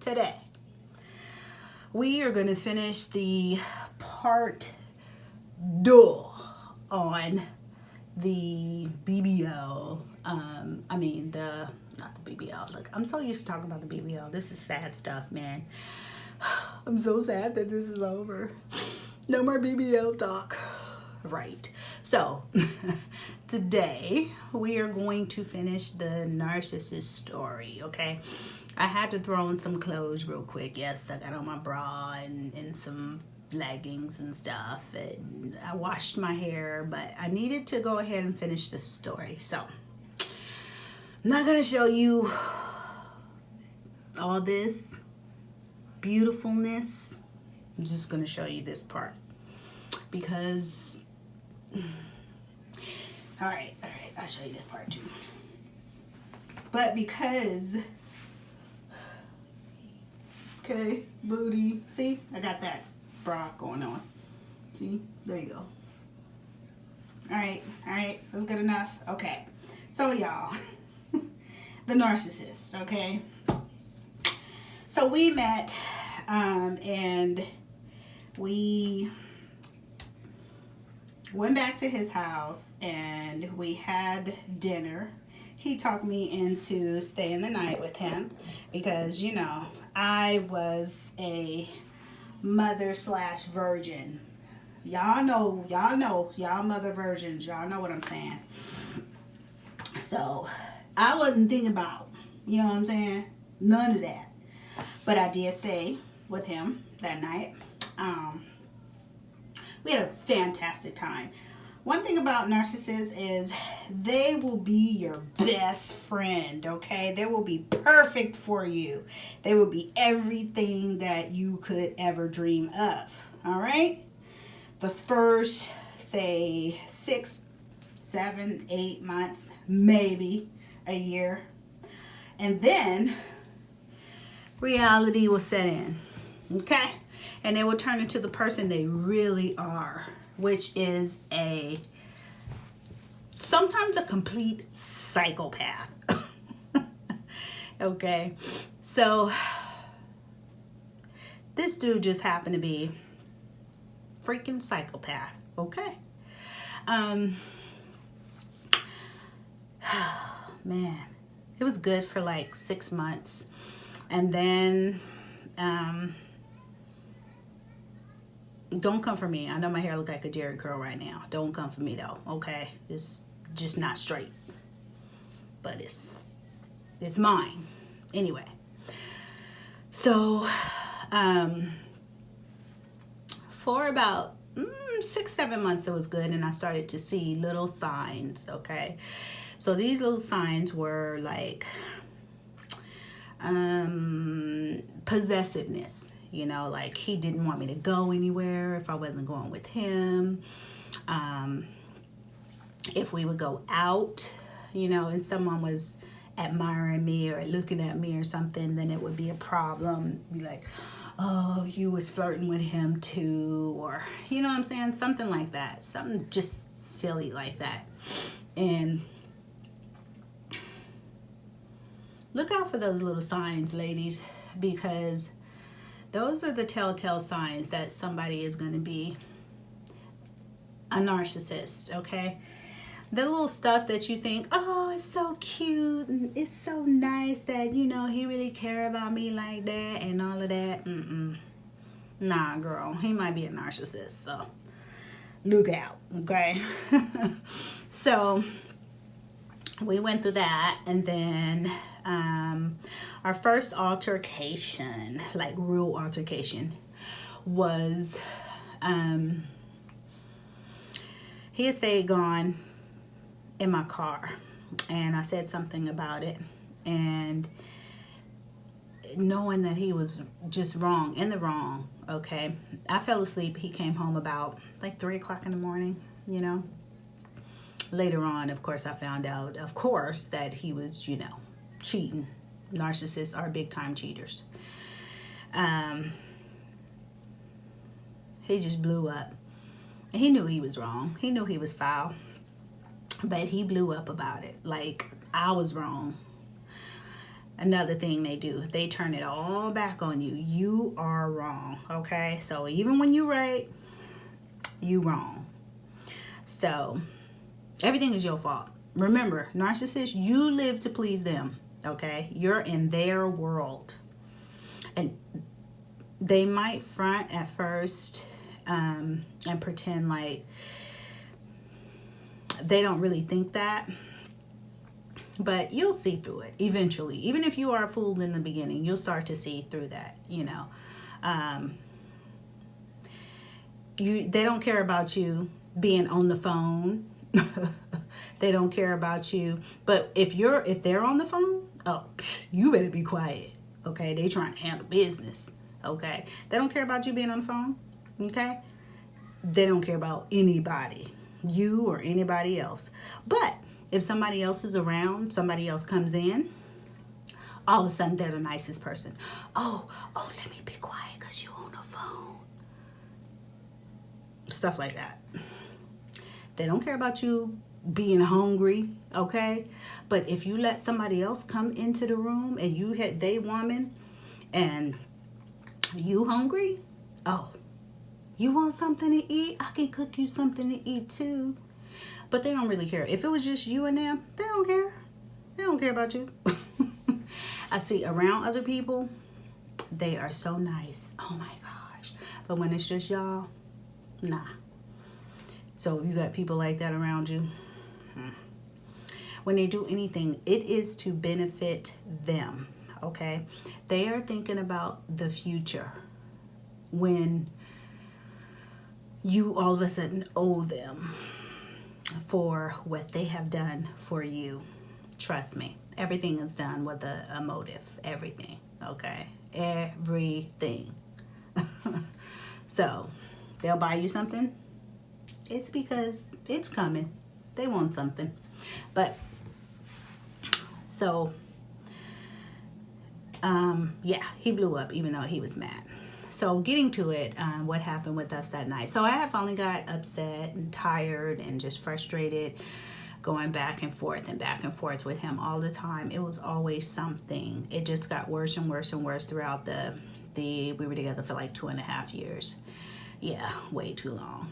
today we are going to finish the part 2 on the BBL. Not the BBL. Look, I'm so used to talking about the BBL. This is sad stuff, man. I'm so sad that this is over. No more BBL talk. Right. So, today we are going to finish the narcissist story, okay? I had to throw in some clothes real quick. Yes, I got on my bra and some leggings and stuff. And I washed my hair, but I needed to go ahead and finish the story. So, I'm not going to show you all this beautifulness. I'm just going to show you this part. Because, all right, I'll show you this part too. But because, okay, booty, see, I got that bra going on. See, there you go. All right, that's good enough. Okay, so y'all, the narcissist, okay? So we met, and we went back to his house and we had dinner. He talked me into staying the night with him because, you know, I was a mother/virgin. Y'all know, y'all mother virgins, y'all know what I'm saying. So I wasn't thinking about, you know what I'm saying? None of that. But I did stay with him that night. We had a fantastic time. One thing about narcissists is they will be your best friend, okay? They will be perfect for you. They will be everything that you could ever dream of, all right? The first, say, 6, 7, 8 months, maybe a year. And then reality will set in, okay? And they will turn into the person they really are, which is sometimes a complete psychopath. Okay, so this dude just happened to be freaking psychopath. Okay, man, it was good for like 6 months, and then don't come for me. I know my hair look like a Jerry curl right now. Don't come for me though, okay? It's just not straight. But it's mine. Anyway. So, for about 6, 7 months it was good, and I started to see little signs, okay? So these little signs were like possessiveness. You know, like he didn't want me to go anywhere if I wasn't going with him. If we would go out, you know, and someone was admiring me or looking at me or something, then it would be a problem. Be like, oh, you was flirting with him too, or, you know what I'm saying? Something like that. Something just silly like that. And look out for those little signs, ladies, because those are the telltale signs that somebody is going to be a narcissist, okay? The little stuff that you think, oh, it's so cute and it's so nice that, you know, he really care about me like that and all of that. Nah, girl, he might be a narcissist, so look out, okay? So we went through that, and then our first altercation, like real altercation, was he had stayed gone in my car, and I said something about it, and knowing that he was just wrong, in the wrong, okay, I fell asleep. He came home about like 3 o'clock in the morning, you know. Later on, of course, I found out, of course, that he was, you know, cheating. Narcissists are big time cheaters. He just blew up. He knew he was wrong. He knew he was foul. But he blew up about it. Like, I was wrong. another thing they do. They turn it all back on you. You are wrong, okay? So even when you're right, you wrong. So everything is your fault. Remember, narcissists, you live to please them, okay? You're in their world. And they might front at first and pretend like they don't really think that. But you'll see through it eventually. Even if you are fooled in the beginning, you'll start to see through that, you know. They don't care about you being on the phone. They don't care about you. But if they're on the phone, oh, you better be quiet. Okay? They trying to handle business. Okay? They don't care about you being on the phone. Okay? They don't care about anybody, you or anybody else. But if somebody else is around, somebody else comes in, all of a sudden they're the nicest person. Oh, let me be quiet because you're on the phone. Stuff like that. They don't care about you being hungry, okay? But if you let somebody else come into the room and they woman and you hungry, oh, you want something to eat? I can cook you something to eat too. But they don't really care. If it was just you and them, they don't care. They don't care about you. I see around other people, they are so nice. Oh my gosh. But when it's just y'all, nah. So if you got people like that around you, when they do anything, it is to benefit them, okay? They are thinking about the future when you all of a sudden owe them for what they have done for you. Trust me, everything is done with a motive. Everything, okay? Everything. So they'll buy you something. It's because it's coming. They want something. But so yeah, he blew up even though he was mad. So getting to it, what happened with us that night. So I had finally got upset and tired and just frustrated, going back and forth with him all the time. It was always something. It just got worse and worse and worse throughout we were together for like 2.5 years. Yeah, way too long.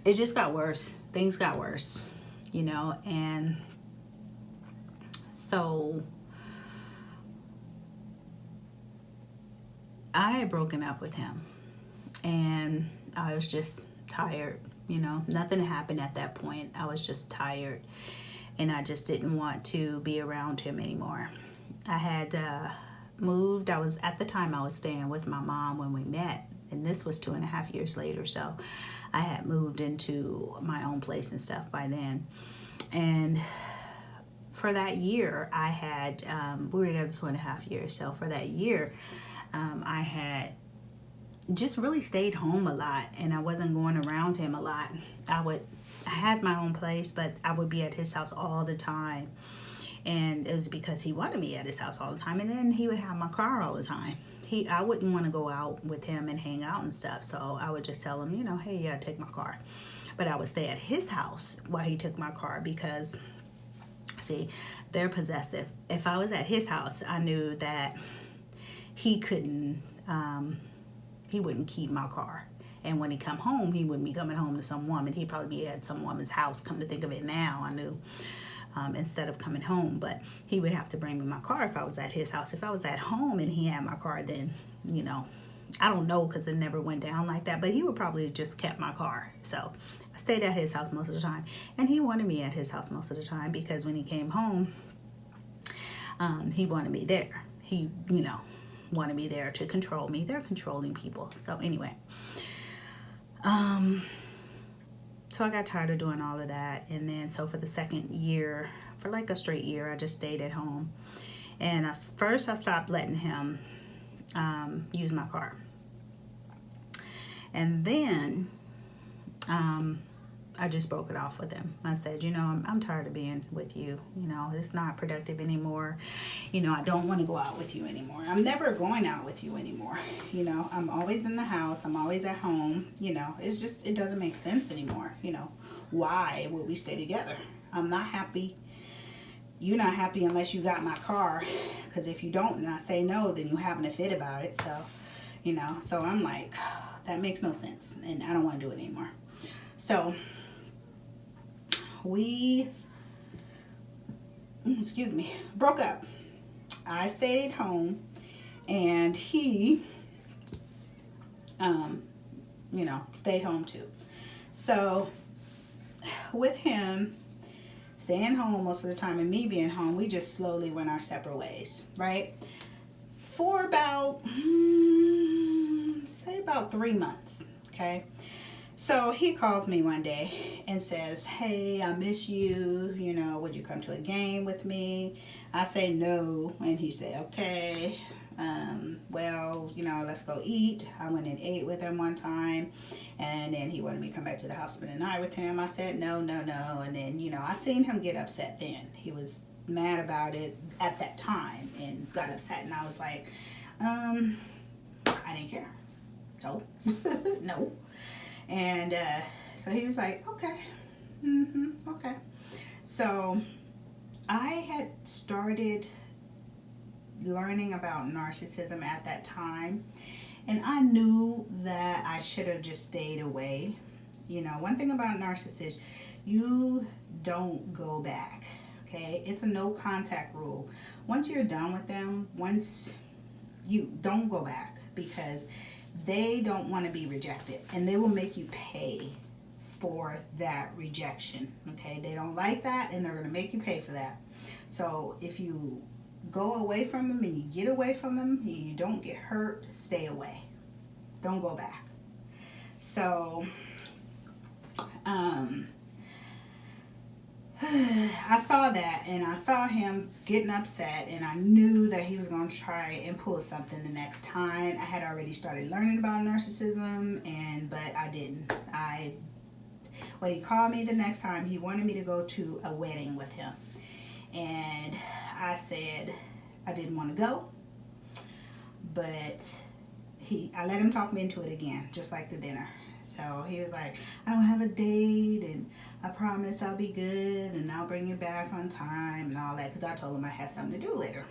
It just got worse. Things got worse, you know, and so I had broken up with him and I was just tired, you know. Nothing happened at that point. I was just tired and I just didn't want to be around him anymore. I had moved. At the time I was staying with my mom when we met, and this was 2.5 years later. So I had moved into my own place and stuff by then. And for that year, I had, we were together 2.5 years. So for that year, I had just really stayed home a lot and I wasn't going around him a lot. I had my own place, but I would be at his house all the time. And it was because he wanted me at his house all the time. And then he would have my car all the time. I wouldn't want to go out with him and hang out and stuff. So I would just tell him, you know, hey, yeah, take my car. But I would stay at his house while he took my car because, see, they're possessive. If I was at his house, I knew that he wouldn't keep my car. And when he come home, he wouldn't be coming home to some woman. He'd probably be at some woman's house. Come to think of it now, I knew. Instead of coming home, but he would have to bring me my car if I was at his house. If I was at home and he had my car, then, you know, I don't know because it never went down like that, but he would probably have just kept my car. So I stayed at his house most of the time, and he wanted me at his house most of the time because when he came home, he wanted me there. He, you know, wanted me there to control me. They're controlling people. So anyway, so I got tired of doing all of that. And then so for the second year, for like a straight year, I just stayed at home. And first I stopped letting him use my car. And then I just broke it off with him. I said, you know, I'm tired of being with you. You know, it's not productive anymore. You know, I don't want to go out with you anymore. I'm never going out with you anymore. You know, I'm always in the house. I'm always at home. You know, it's just, it doesn't make sense anymore. You know, why would we stay together? I'm not happy. you're not happy unless you got my car, because if you don't and I say no, then you having a fit about it. So, you know, so I'm like, that makes no sense, and I don't want to do it anymore. So we, excuse me, broke up. I stayed home, and he, you know, stayed home too. So with him staying home most of the time and me being home, we just slowly went our separate ways, right? For about, say about 3 months, okay? So he calls me one day and says, hey, I miss you. You know, would you come to a game with me? I say no. And he said, okay. Well, you know, let's go eat. I went and ate with him one time. And then he wanted me to come back to the house spend the night with him. I said, no, no, no. And then, you know, I seen him get upset then. He was mad about it at that time and got upset. And I was like, I didn't care. So, no. And so he was like, okay, okay. So I had started learning about narcissism at that time, and I knew that I should have just stayed away. You know, one thing about narcissists, you don't go back, okay? It's a no contact rule. Once you're done with them, once you don't go back, because they don't want to be rejected, and they will make you pay for that rejection, okay? They don't like that, and they're going to make you pay for that. So if you go away from them and you get away from them and you don't get hurt, stay away. Don't go back. So I saw that, and I saw him getting upset, and I knew that he was going to try and pull something the next time. I had already started learning about narcissism, but I didn't. When he called me the next time, he wanted me to go to a wedding with him, and I said I didn't want to go, but I let him talk me into it again, just like the dinner. So he was like, I don't have a date, and I promise I'll be good, and I'll bring you back on time and all that, because I told him I had something to do later.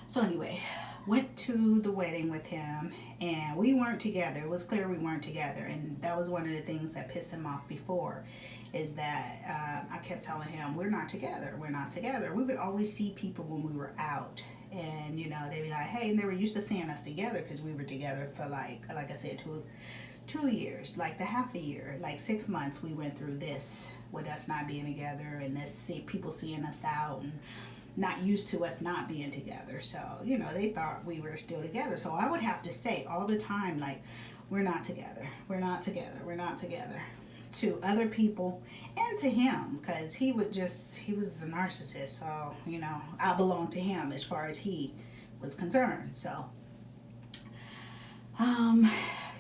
So anyway, went to the wedding with him, and we weren't together. It was clear we weren't together, and that was one of the things that pissed him off before, is that I kept telling him, we're not together, we're not together. We would always see people when we were out, and you know, they'd be like, hey, and they were used to seeing us together, because we were together for like I said, 2 years, like the half a year, like 6 months. We went through this with us not being together, and people seeing us out and not used to us not being together. So, you know, they thought we were still together. So I would have to say all the time, like, we're not together, we're not together, we're not together, to other people and to him, because he was a narcissist. So, you know, I belonged to him as far as he was concerned. So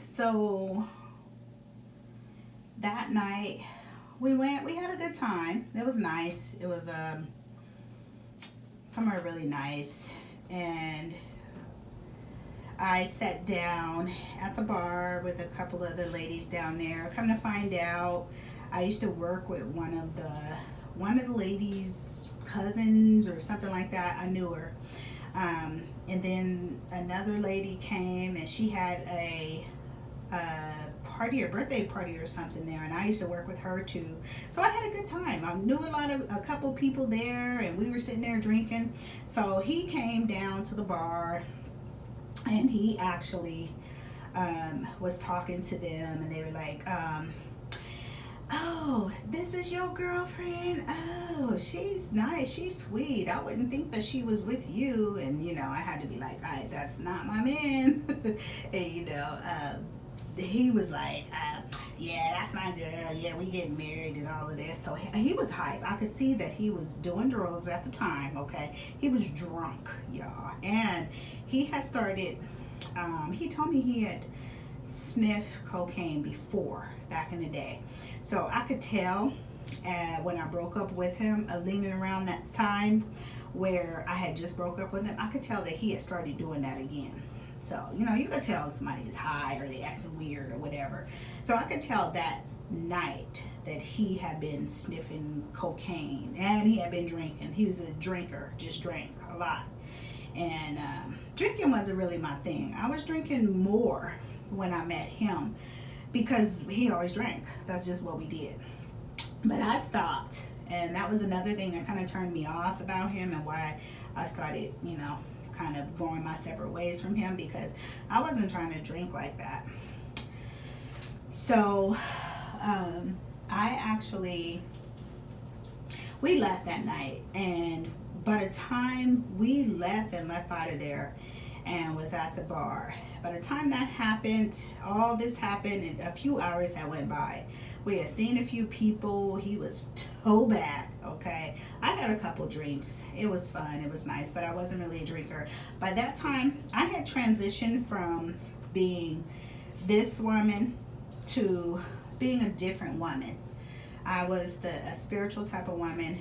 so that night we had a good time. It was nice. It was somewhere really nice, and I sat down at the bar with a couple of the ladies down there. Come to find out, I used to work with one of the ladies' cousins or something like that. I knew her. And then another lady came, and she had a party or birthday party or something there, and I used to work with her too. So I had a good time. I knew a couple people there, and we were sitting there drinking. So he came down to the bar, and he actually was talking to them, and they were like, oh, this is your girlfriend? Oh, she's nice, she's sweet. I wouldn't think that she was with you. And you know, I had to be like, that's not my man. And you know, he was like, yeah, that's my girl, yeah, we getting married and all of this. So he was hype. I could see that he was doing drugs at the time, okay? He was drunk, y'all. And he had started, he told me he had sniffed cocaine before, back in the day. So I could tell when I broke up with him, leaning around that time where I had just broke up with him, I could tell that he had started doing that again. So, you know, you could tell if somebody is high or they acting weird or whatever. So I could tell that night that he had been sniffing cocaine and he had been drinking. He was a drinker, just drank a lot. And drinking wasn't really my thing. I was drinking more when I met him because he always drank. That's just what we did. But I stopped, and that was another thing that kind of turned me off about him and why I started, kind of going my separate ways from him, because I wasn't trying to drink like that. So we left that night, and by the time we left out of there and was at the bar, by the time that happened, all this happened, and a few hours had went by. We had seen a few people. He was so bad, okay? I had a couple drinks. It was fun. It was nice, but I wasn't really a drinker. By that time, I had transitioned from being this woman to being a different woman. I was a spiritual type of woman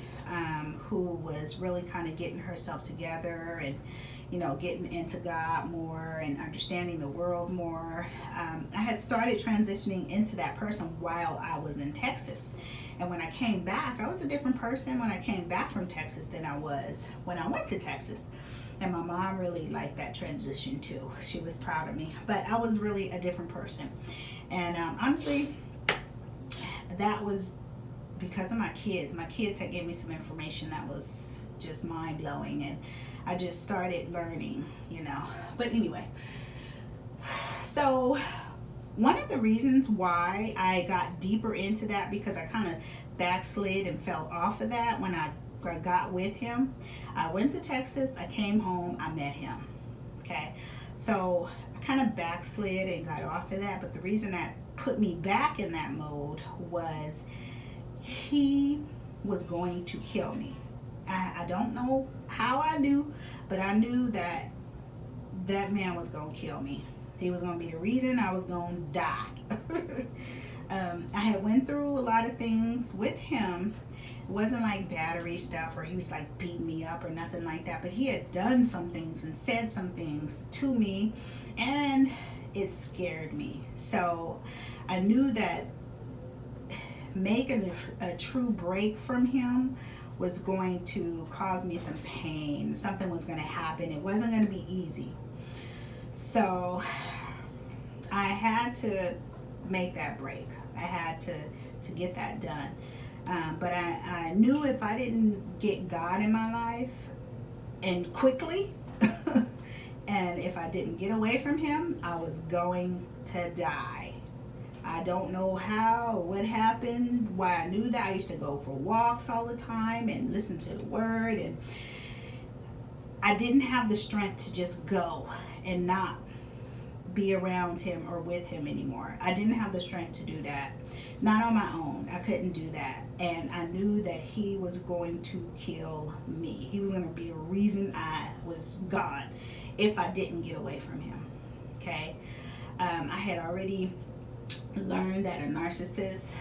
who was really kind of getting herself together and, getting into God more and understanding the world more. I had started transitioning into that person while I was in Texas. And when I came back, I was a different person when I came back from Texas than I was when I went to Texas. And my mom really liked that transition too. She was proud of me. But I was really a different person. And honestly, that was because of my kids. My kids had given me some information that was just mind-blowing, and I just started learning, But anyway, so one of the reasons why I got deeper into that, because I kind of backslid and fell off of that when I got with him. I went to Texas, I came home, I met him, okay? So I kind of backslid and got off of that, but the reason that put me back in that mode was he was going to kill me. I don't know how I knew, but I knew that that man was going to kill me. He was going to be the reason I was going to die. I had went through a lot of things with him. It wasn't like battery stuff where he was like beating me up or nothing like that, but he had done some things and said some things to me, and it scared me. So I knew that making a true break from him was going to cause me some pain. Something was going to happen. It wasn't going to be easy. So I had to make that break. I had to get that done. But I knew if I didn't get God in my life and quickly, and if I didn't get away from him, I was going to die. I don't know how, what happened, why I knew that. I used to go for walks all the time and listen to the word, and I didn't have the strength to just go and not be around him or with him anymore. I didn't have the strength to do that. Not on my own. I couldn't do that. And I knew that he was going to kill me. He was going to be the reason I was gone if I didn't get away from him. Okay? I had already learned that a narcissist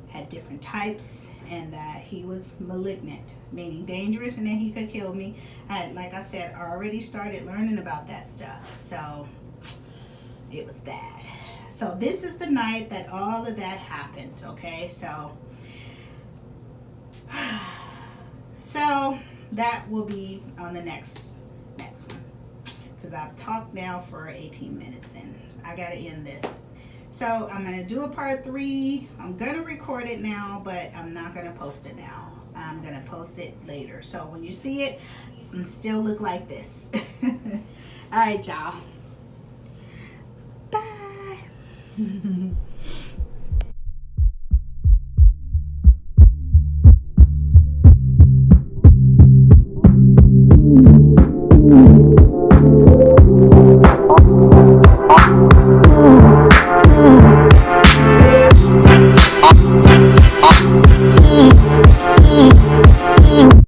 had different types, and that he was malignant, meaning dangerous, and that he could kill me. Like I said, I already started learning about that stuff. So it was bad. So this is the night that all of that happened, okay? So that will be on the next one, because I've talked now for 18 minutes and I gotta end this. So I'm gonna do a part 3. I'm gonna record it now, but I'm not gonna post it now. I'm gonna post it later. So when you see it, I'm still look like this. All right, y'all. Bye.